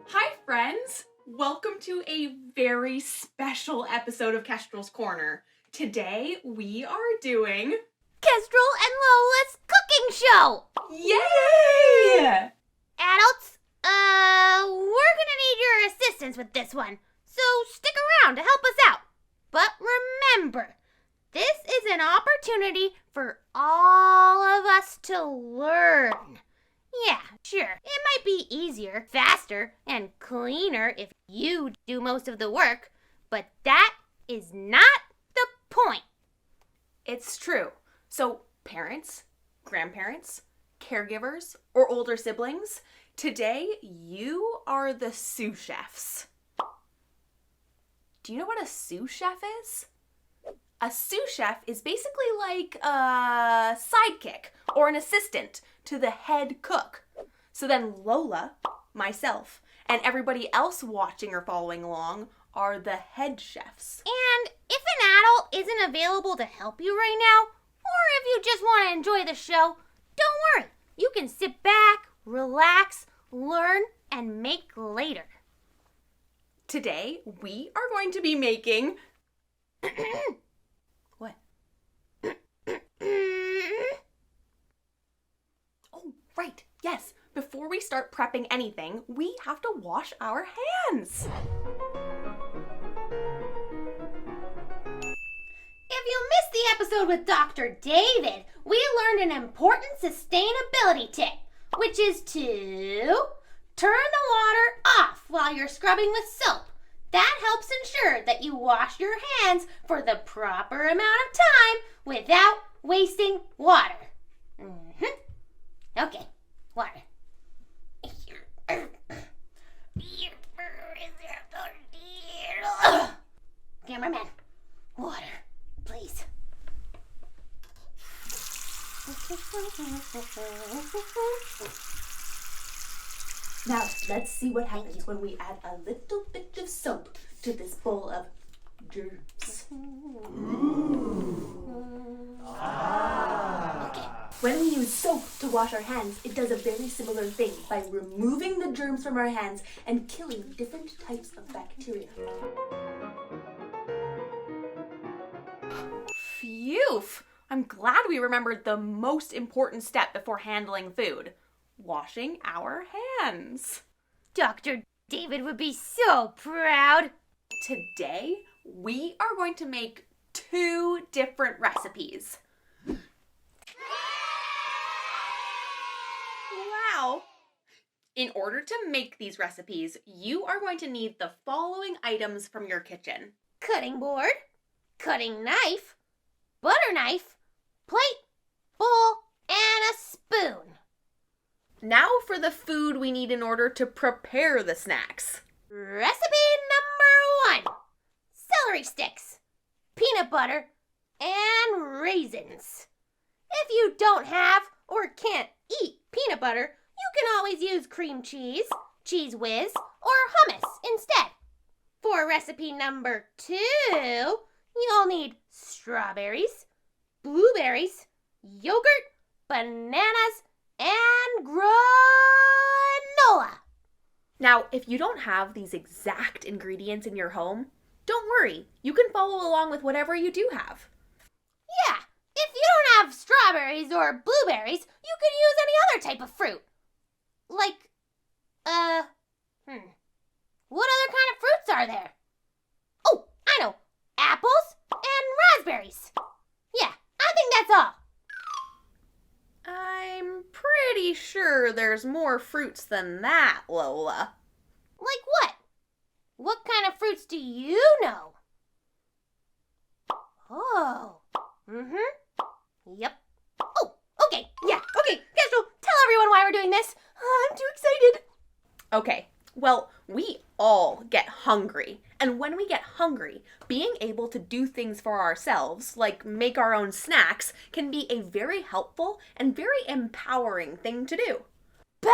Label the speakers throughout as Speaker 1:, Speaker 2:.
Speaker 1: Hi friends! Welcome to a very special episode of Kestrel's Corner. Today we are doing
Speaker 2: Kestrel and Lola's cooking show!
Speaker 1: Yay!
Speaker 2: Adults, we're gonna need your assistance with this one, so stick around to help us out. But remember, this is an opportunity for all of us to learn. Yeah, sure, it might be easier, faster, and cleaner if you do most of the work, but that is not the point.
Speaker 1: It's true. So parents, grandparents, caregivers, or older siblings, today you are the sous chefs. Do you know what a sous chef is? A sous chef is basically like a sidekick or an assistant to the head cook. So then Lola, myself, and everybody else watching or following along are the head chefs.
Speaker 2: And if an adult isn't available to help you right now, or if you just want to enjoy the show, don't worry. You can sit back, relax, learn, and make later.
Speaker 1: Today, we are going to be making... What? Oh, right. Yes. Before we start prepping anything, we have to wash our hands.
Speaker 2: If you missed the episode with Dr. David, we learned an important sustainability tip, which is to turn the water off while you're scrubbing with soap. That helps ensure that you wash your hands for the proper amount of time without wasting water. Okay, water. Cameraman, water, please.
Speaker 1: Now, let's see what happens when we add a little bit of soap to this bowl of germs.
Speaker 2: Okay.
Speaker 1: When we use soap to wash our hands, it does a very similar thing by removing the germs from our hands and killing different types of bacteria. Phew! I'm glad we remembered the most important step before handling food. Washing our hands.
Speaker 2: Dr. David would be so proud.
Speaker 1: Today, we are going to make 2 different recipes. Wow! In order to make these recipes, you are going to need the following items from your kitchen.
Speaker 2: Cutting board, cutting knife, butter knife, plate, bowl, and a spoon.
Speaker 1: Now for the food we need in order to prepare the snacks.
Speaker 2: Recipe number 1. Celery sticks, peanut butter, and raisins. If you don't have or can't eat peanut butter, you can always use cream cheese, cheese whiz, or hummus instead. For recipe number 2, you'll need strawberries, blueberries, yogurt, bananas, and granola.
Speaker 1: Now, if you don't have these exact ingredients in your home, don't worry. You can follow along with whatever you do have.
Speaker 2: Yeah, if you don't have strawberries or blueberries, you can use any other type of fruit. Like, what other kind of fruits are there? Oh, I know, apples and raspberries. Yeah, I think that's all.
Speaker 1: I'm pretty sure there's more fruits than that, Lola.
Speaker 2: Like what? What kind of fruits do you know? Oh, yep. Oh, okay, yeah, okay, Kestrel, tell everyone why we're doing this. I'm too excited.
Speaker 1: Okay, well, we all get hungry. And when we get hungry, being able to do things for ourselves, like make our own snacks, can be a very helpful and very empowering thing to do.
Speaker 2: Power!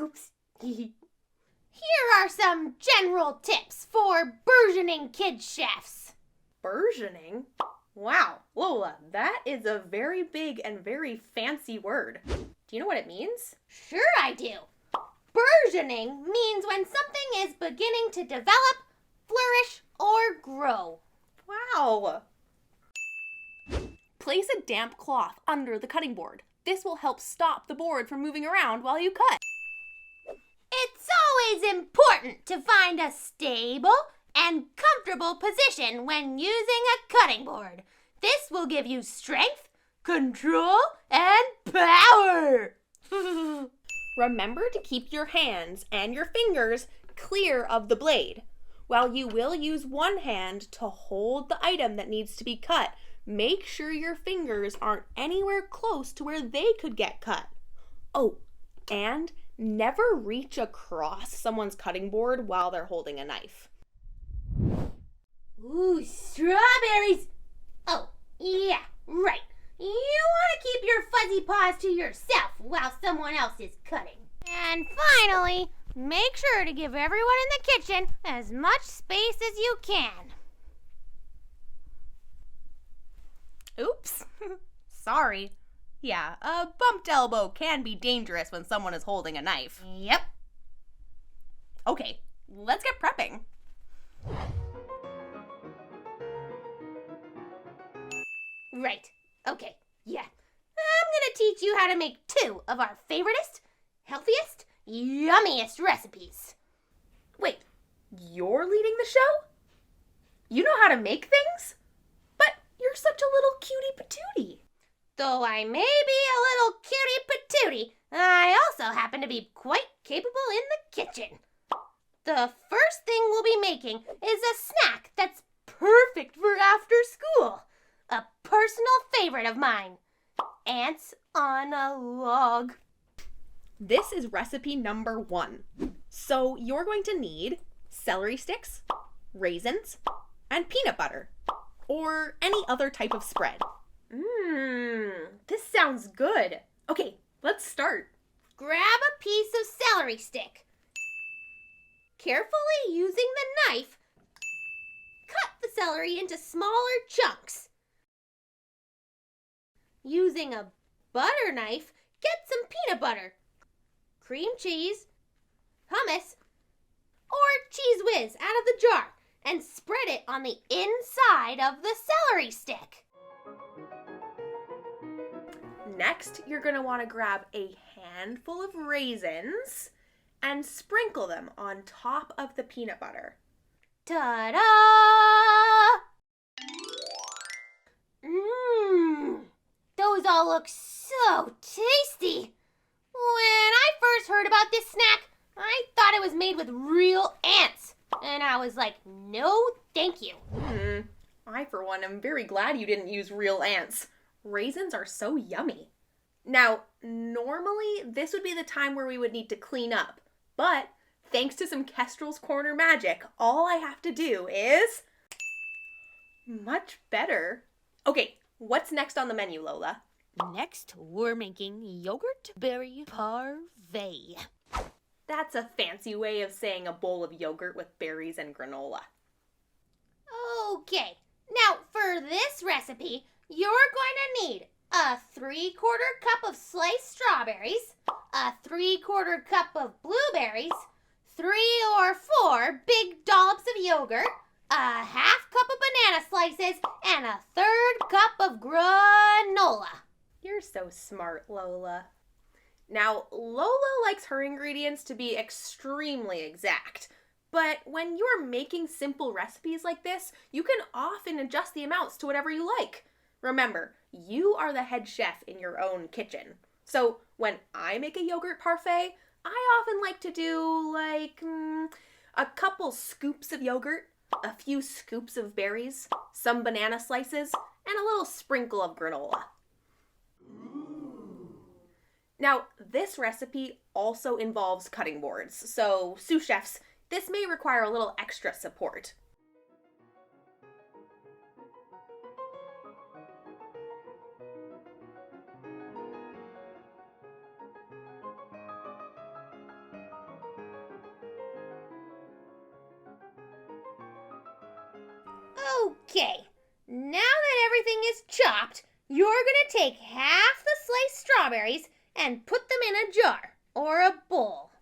Speaker 2: Oops. Here are some general tips for burgeoning kid chefs.
Speaker 1: Burgeoning? Wow, Lola, that is a very big and very fancy word. Do you know what it means?
Speaker 2: Sure I do. Burgeoning means when something is beginning to develop, flourish, or grow.
Speaker 1: Wow. Place a damp cloth under the cutting board. This will help stop the board from moving around while you cut.
Speaker 2: It's always important to find a stable and comfortable position when using a cutting board. This will give you strength, control, and power.
Speaker 1: Remember to keep your hands and your fingers clear of the blade. While you will use one hand to hold the item that needs to be cut, make sure your fingers aren't anywhere close to where they could get cut. Oh, and never reach across someone's cutting board while they're holding a knife.
Speaker 2: Ooh, strawberries! Oh, yeah, right. You want to keep your fuzzy paws to yourself while someone else is cutting. And finally, make sure to give everyone in the kitchen as much space as you can.
Speaker 1: Oops. Sorry. Yeah, a bumped elbow can be dangerous when someone is holding a knife.
Speaker 2: Yep.
Speaker 1: Okay, let's get prepping.
Speaker 2: Right. Okay. Yeah. I'm gonna teach you how to make 2 of our favoriteest, healthiest, yummiest recipes.
Speaker 1: Wait, you're leading the show? You know how to make things? But you're such a little cutie patootie.
Speaker 2: Though I may be a little cutie patootie, I also happen to be quite capable in the kitchen. The first thing we'll be making is a snack that's perfect for after school. A personal favorite of mine. Ants on a log.
Speaker 1: This is recipe number 1. So you're going to need celery sticks, raisins, and peanut butter, or any other type of spread. This sounds good. Okay, let's start.
Speaker 2: Grab a piece of celery stick. Carefully using the knife, cut the celery into smaller chunks. Using a butter knife, get some peanut butter, cream cheese, hummus, or Cheese Whiz out of the jar and spread it on the inside of the celery stick.
Speaker 1: Next, you're going to want to grab a handful of raisins and sprinkle them on top of the peanut butter.
Speaker 2: Ta-da! Those all look so tasty. When I first heard about this snack, I thought it was made with real ants. And I was like, no, thank you.
Speaker 1: I, for one, am very glad you didn't use real ants. Raisins are so yummy. Now, normally, this would be the time where we would need to clean up. But, thanks to some Kestrel's Corner magic, all I have to do is... much better. Okay, what's next on the menu, Lola?
Speaker 2: Next, we're making yogurt berry parfait.
Speaker 1: That's a fancy way of saying a bowl of yogurt with berries and granola.
Speaker 2: Okay, now for this recipe, you're going to need a 3/4 cup of sliced strawberries, a 3/4 cup of blueberries, 3 or 4 big dollops of yogurt, a 1/2 cup of banana slices, and a 1/3 cup of granola.
Speaker 1: You're so smart, Lola. Now, Lola likes her ingredients to be extremely exact, but when you're making simple recipes like this, you can often adjust the amounts to whatever you like. Remember, you are the head chef in your own kitchen. So when I make a yogurt parfait, I often like to do a couple scoops of yogurt, a few scoops of berries, some banana slices, and a little sprinkle of granola. Now, this recipe also involves cutting boards, so sous chefs, this may require a little extra support.
Speaker 2: Okay, now that everything is chopped, you're going to take half the sliced strawberries and put them in a jar or a bowl.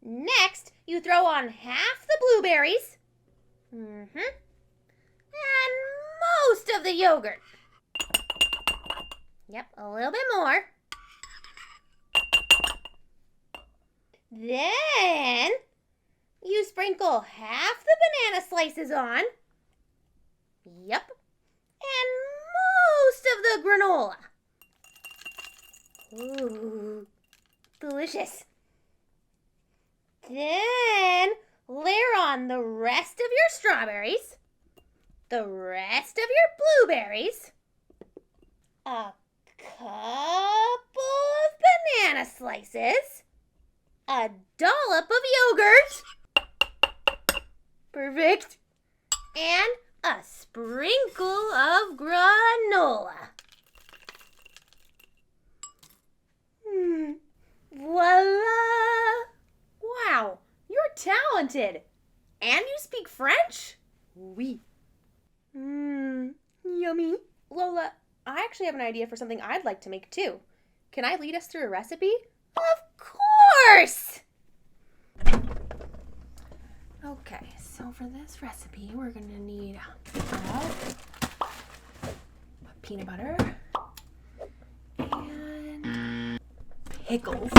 Speaker 2: Next, you throw on half the blueberries and most of the yogurt. Yep, a little bit more. Then you sprinkle half the banana slices on. Yep. And most of the granola. Ooh, delicious. Then layer on the rest of your strawberries, the rest of your blueberries, a couple of banana slices, a dollop of yogurt, perfect, and a sprinkle of granola. Voila!
Speaker 1: Wow, you're talented. And you speak French?
Speaker 2: Oui.
Speaker 1: Yummy. Lola, I actually have an idea for something I'd like to make too. Can I lead us through a recipe?
Speaker 2: Of course!
Speaker 1: Okay, so for this recipe, we're gonna need peanut butter and pickles.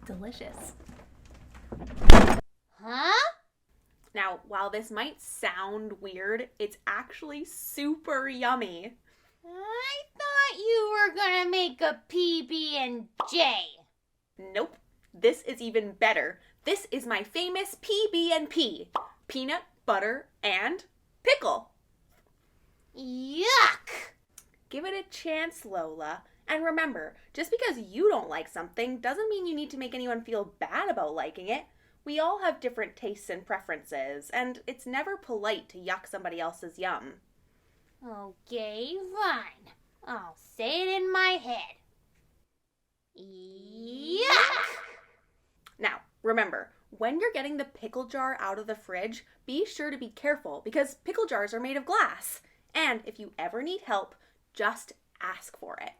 Speaker 1: Delicious.
Speaker 2: Huh?
Speaker 1: Now, while this might sound weird, it's actually super yummy.
Speaker 2: I thought you were gonna make a PB&J.
Speaker 1: Nope, this is even better. This is my famous PB&P, peanut, butter, and pickle.
Speaker 2: Yuck!
Speaker 1: Give it a chance, Lola. And remember, just because you don't like something doesn't mean you need to make anyone feel bad about liking it. We all have different tastes and preferences, and it's never polite to yuck somebody else's yum.
Speaker 2: Okay, fine. I'll say it in my head. Yuck!
Speaker 1: Now, remember, when you're getting the pickle jar out of the fridge, be sure to be careful because pickle jars are made of glass. And if you ever need help, just ask for it.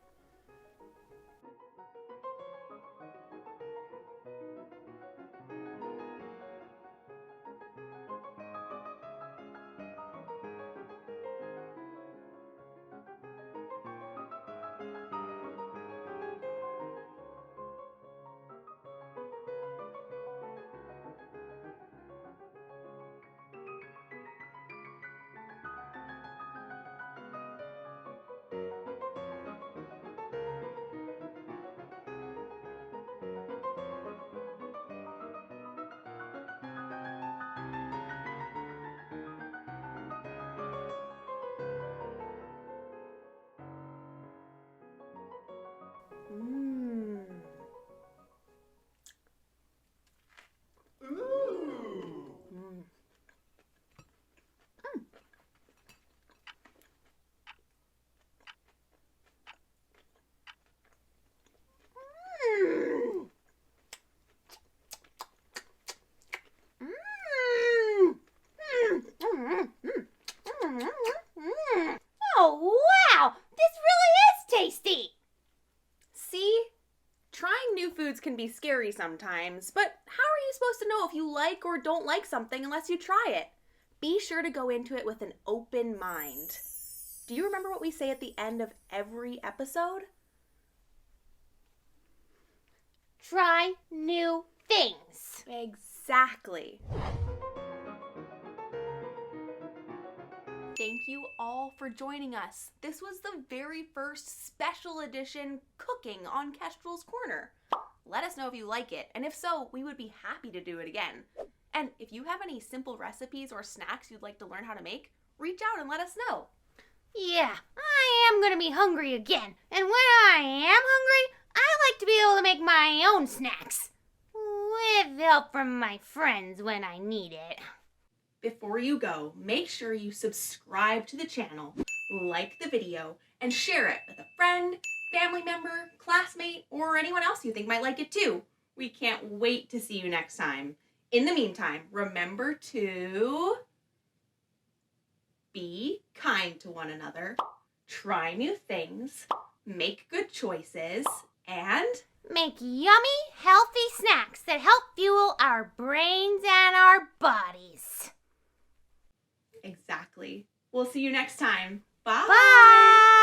Speaker 2: Oh, wow! This really is tasty!
Speaker 1: See? Trying new foods can be scary sometimes, but how are you supposed to know if you like or don't like something unless you try it? Be sure to go into it with an open mind. Do you remember what we say at the end of every episode?
Speaker 2: Try new things.
Speaker 1: Exactly. Thank you all for joining us. This was the very first special edition cooking on Kestrel's Corner. Let us know if you like it, and if so, we would be happy to do it again. And if you have any simple recipes or snacks you'd like to learn how to make, reach out and let us know.
Speaker 2: Yeah, I am gonna be hungry again, and when I am hungry, I like to be able to make my own snacks. With help from my friends when I need it.
Speaker 1: Before you go, make sure you subscribe to the channel, like the video, and share it with a friend, family member, classmate, or anyone else you think might like it too. We can't wait to see you next time. In the meantime, remember to be kind to one another, try new things, make good choices, and
Speaker 2: make yummy, healthy snacks that help fuel our brains and our bodies.
Speaker 1: exactly. We'll see you next time. Bye.
Speaker 2: Bye!